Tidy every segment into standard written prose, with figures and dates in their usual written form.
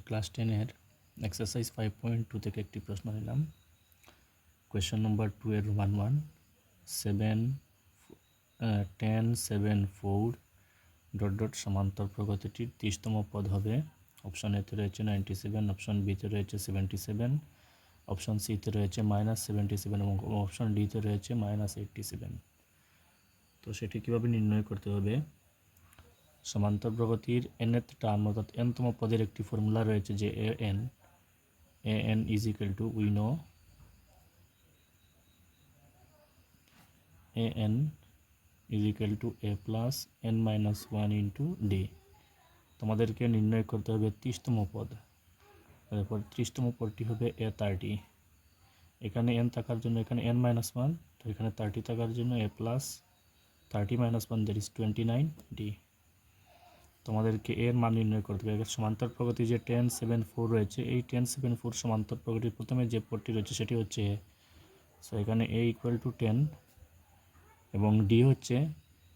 Class 10-এর exercise 5.2 থেকে একটি প্রশ্ন নিলাম। কোয়েশ্চেন নম্বর 2 এর রোমান 1 7 10 7 4 ডট ডট সমান্তর প্রগতিটির 30তম পদ হবে। অপশন এতে রয়েছে 97, অপশন বিতে রয়েছে 77, অপশন সিতে রয়েছে -77 এবং অপশন ডিতে রয়েছে -87। তো সেটি কীভাবে নির্ণয় করতে হবে? সমান্তর প্রগতির nth টার্ম অর্থাৎ nতম পদের একটি ফর্মুলা রয়েছে যে an is equal to we know an is equal to a plus n minus 1 into D. তোমাদেরকে নির্ণয় করতে হবে 30তম পদ। তারপর 30তম পদটি হবে a30। এখানে n থাকার জন্য এখানে n মাইনাস 1, তো এখানে 30 থাকার জন্য a plus 30 minus 1 that is 29 D. তোমাদেরকে এর মান নির্ণয় করতে হবে। সমান্তর প্রগতি যে 10 7 4 রয়েছে, এই 10 7 4 সমান্তর প্রগতির প্রথমে যে পদটি রয়েছে সেটি হচ্ছে a। সো এখানে a ইকুয়াল টু 10 এবং ডি হচ্ছে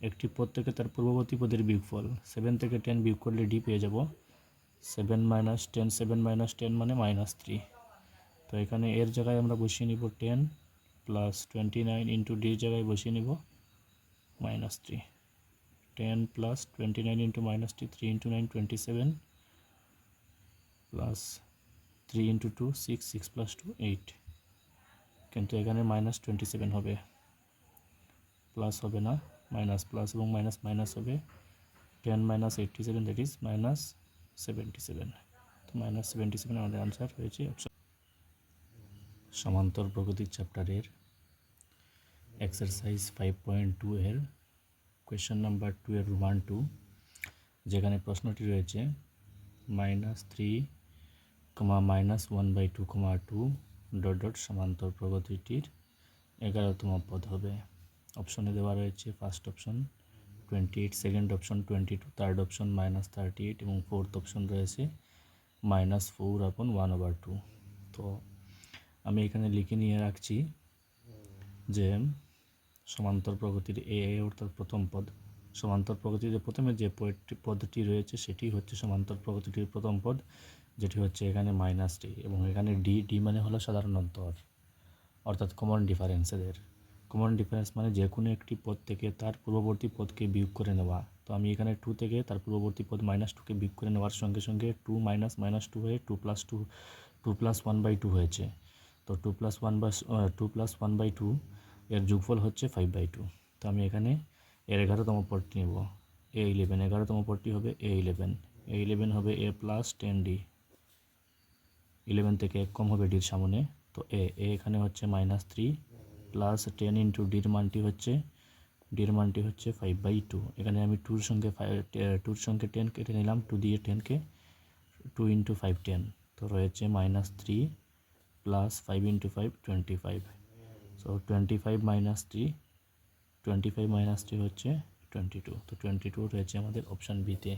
একটি পদ থেকে তার পূর্ববর্তী পদের বিয়োগফল। 7 থেকে 10 বিয়োগ করলে ডি পেয়ে যাব 7 মাইনাস 10, 7 মাইনাস 10 মানে -3। তো এখানে এর জায়গায় আমরা বসিয়ে নিব 10 প্লাস 29 ইন্টু ডির জায়গায় বসিয়ে নিব -3। 10 plus 29 into -3, 3 into 9 27 plus 3 into 2 6, 6 plus 2 8, কিন্তু এখানে -27 হবে, প্লাস হবে না, মাইনাস প্লাস এবং মাইনাস মাইনাস হবে। 10 minus 87 that is -77। তো -77 আমাদের আনসার হয়েছে অপশন। সমান্তর প্রগতির চ্যাপ্টারের এক্সারসাইজ 5.2 এর কোয়েশ্চেন নাম্বার 2 এর রোমান 2, যেখানে প্রশ্নটি রয়েছে -3, -1/2, 2 ডট ডট সমান্তর প্রগতিটির 11তম পদ হবে। অপশনে দেওয়া রয়েছে first option 28, second option 22, third option -38 এবং ফোর্থ অপশন রয়েছে -4/1/2। তো আমি এখানে লিখে নিয়ে রাখছি যে সমান্তর প্রগতির এ অর্থাৎ প্রথম পদ। সমান্তর প্রগতিতে প্রথমে যে পদটি রয়েছে সেটি হচ্ছে সমান্তর প্রগতিটির প্রথম পদ, যেটি হচ্ছে এখানে -d এবং এখানে ডি মানে হলো সাধারণ অন্তর অর্থাৎ কমন ডিফারেন্স। এদের কমন ডিফারেন্স মানে যে কোনো একটি পদ থেকে তার পূর্ববর্তী পদকে বিয়োগ করে নেওয়া। তো আমি এখানে 2 থেকে তার পূর্ববর্তী পদ -2কে বিয়োগ করে নেওয়ার সঙ্গে সঙ্গে 2 মাইনাস -2 হয়ে 2 প্লাস 1/2 হয়েছে। তো 2 প্লাস 1/2 এর যোগফল হচ্ছে 5/2। তো আমি এখানে এর 11তম পদটি নেব, a11। 11তম পদটি হবে a11 হবে a প্লাস 10d। 11 থেকে 1 কম হবে ডির সামনে, তো a এখানে হচ্ছে -3 প্লাস 10 ইন্টু ডির মানটি হচ্ছে 5/2। এখানে আমি 2 এর সঙ্গে 10 কেটে নিলাম, 2 দিয়ে 10কে 2 ইন্টু 5 10, তো রয়েছে -3 প্লাস 5 ইন্টু 5 25। সো 25 - 3 হচ্ছে 22। তো 22 রয়েছে আমাদের অপশান বিতে।